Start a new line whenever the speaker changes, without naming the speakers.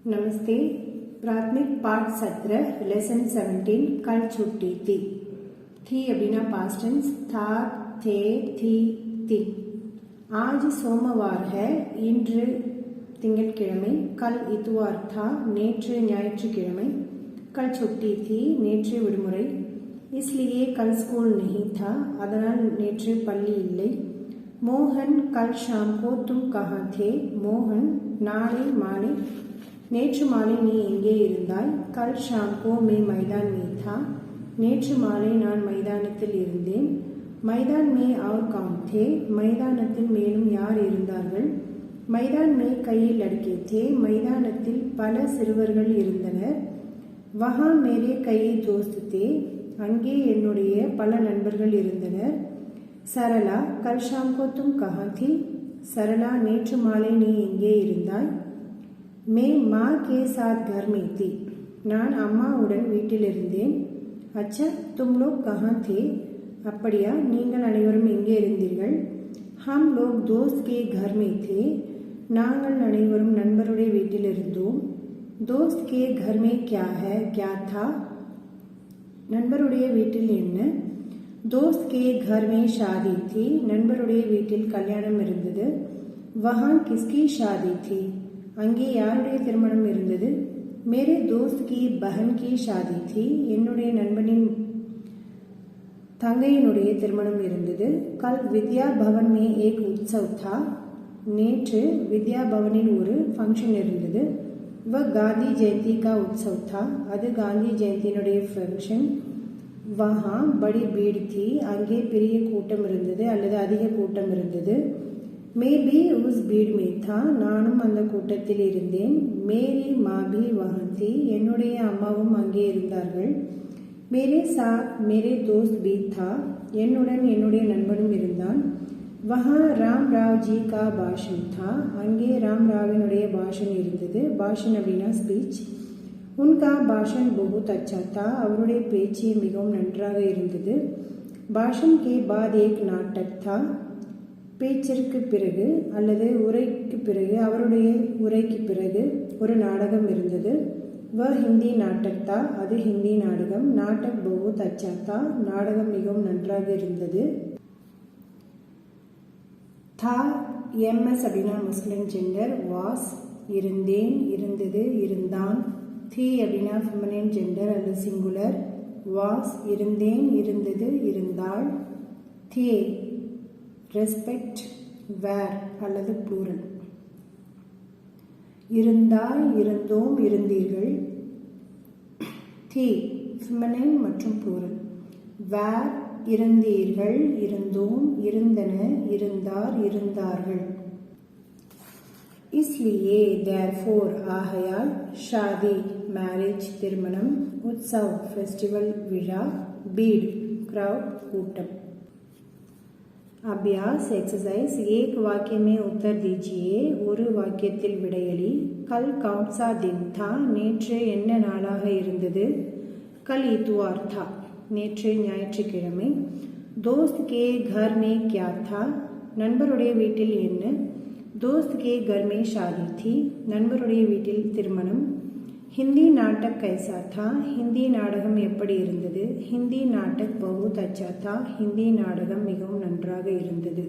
नमस्ते। प्राथमिक पाठ 17 लेसन 17 कल छुट्टी थी அப்படின்னா past tense था थे थी थी। आज सोमवार है, இன்று திங்கட்கிழமை, கல் இத்துவார் था நேற்று ஞாயிற்றுக்கிழமை, कल छुट्टी थी நேற்று விடுமுறை, इसलिए कल स्कूल नहीं था அதனால் நேற்று பள்ளி இல்லை। மோகன் कल शाम को तुम कहाँ थे மோகன் நாளை மாலை நேற்று மாலை நீ எங்கே இருந்தாய்। கல் ஷாம் கோ மே மைதான் மே தா நேற்று மாலை நான் மைதானத்தில் இருந்தேன்। மைதான் மே அவர் கவுன் தே மைதானத்தில் மேலும் யார் இருந்தார்கள்। மைதான் மே கையில் லட்கே தே மைதானத்தில் பல சிறுவர்கள் இருந்தனர்। வஹா மேரே கையை தோஸ்த் தே அங்கே என்னுடைய பல நண்பர்கள் இருந்தனர்। சரளா கல் ஷாம் கோ தும் கஹா தி சரளா நேற்று மாலை நீ எங்கே இருந்தாய்। मैं माँ के साथ घर में थी நான் அம்மாவுடன் வீட்டில் இருந்தேன்। अच्छा तुम लोग कहाँ थे அப்படியா நீங்கள் அனைவரும் எங்கே இருந்தீர்கள்। हम लोग दोस्त के घर में थे நாங்கள் அனைவரும் நண்பருடைய வீட்டில் இருந்தோம்। दोस्त के घर में क्या है क्या था நண்பருடைய வீட்டில் என்ன। दोस्त के घर में शादी थी நண்பருடைய வீட்டில் கல்யாணம் இருந்தது। वहाँ किसकी शादी थी அங்கே யாருடைய திருமணம் இருந்தது। மேரே தோஸ்த் கி பஹன் கி ஷாதி தி என்னுடைய நண்பனின் தங்கையினுடைய திருமணம் இருந்தது। கல் வித்யா பவன் மே ஏக் உற்சவ் தா நேற்று வித்யா பவனில் ஒரு ஃபங்க்ஷன் இருந்தது। வ காந்தி ஜெயந்தி கா உற்சவ் தா அது காந்தி ஜெயந்தியினுடைய ஃபங்க்ஷன்। வஹா படி பீட் தி அங்கே பெரிய கூட்டம் இருந்தது அல்லது அதிக கூட்டம் இருந்தது। மே பி உஸ் பீட் மே தா நானும் அந்த கூட்டத்தில் இருந்தேன்। மேரி மா பி வஹான் தி என்னுடைய அம்மாவும் அங்கே இருந்தார்கள்। மேரே சாத் மேரே தோஸ்த் பி தா என்னுடன் என்னுடைய நண்பனும் இருந்தான்। வஹா ராம் ராவ் ஜி கா பாஷன் தா அங்கே ராம் ராவினுடைய பாஷன் இருந்தது। பாஷன் அப்படின்னா ஸ்பீச்। உன்கா பாஷன் பகுத் அச்சா தா அவருடைய பேச்சு மிகவும் நன்றாக இருந்தது। பாஷன் கே பாத் ஏக் நாட்டக் தா பேச்சிற்கு பிறகு அல்லது உரைக்கு பிறகு அவருடைய உரைக்கு பிறகு ஒரு நாடகம் இருந்தது। வ ஹிந்தி நாட்டக் தா அது ஹிந்தி நாடகம்। நாட்டக் பகுத் அச்சா தா நாடகம் மிகவும் நன்றாக இருந்தது। தா எம்எஸ் அப்படின்னா முஸ்லிம் ஜெண்டர்। வாஸ் இருந்தேன் இருந்தது இருந்தான்। தி அப்படின்னா ஃபெமினின் ஜெண்டர் அல்லது சிங்குலர்। வாஸ் இருந்தேன் இருந்தது இருந்தாள்। தே ரெஸ்பெக்ட் வேர் அல்லது ப்ளூரல்। இருந்தாய் இருந்தோம் இருந்தீர்கள்। தி ஃபெமினைன் மற்றும் ப்ளூரல்। வேர் இருந்தீர்கள் இருந்தோம் இருந்தன இருந்தார் இருந்தார்கள்। इसलिए therefore ஆகையால் ஷாதி மேரேஜ் திருமணம், உற்சவ் ஃபெஸ்டிவல் விழா, பீட் கிரவுட் கூட்டம்। अभ्यास एक्सरसाइज एक वाक्य में उत्तर दीजिए ஒரு வாக்கியத்தில் விடையளி। कल कौन सा दिन था நேற்று என்ன நாளாக இருந்தது। कल इतवार था நேற்று ஞாயிற்றுக்கிழமை। दोस्त के घर में क्या था நண்பருடைய வீட்டில் என்ன। दोस्त के घर में शादी थी நண்பருடைய வீட்டில் திருமணம்। हिंदी नाटक कैसा था हिंदी நாடகம் எப்படி இருந்தது। हिंदी नाटक बहुत अच्छा था हिंदी நாடகம் மிகவும் நன்றாக இருந்தது।